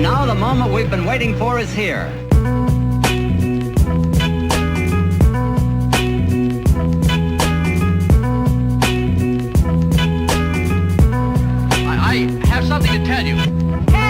And now the moment we've been waiting for is here. I have something to tell you.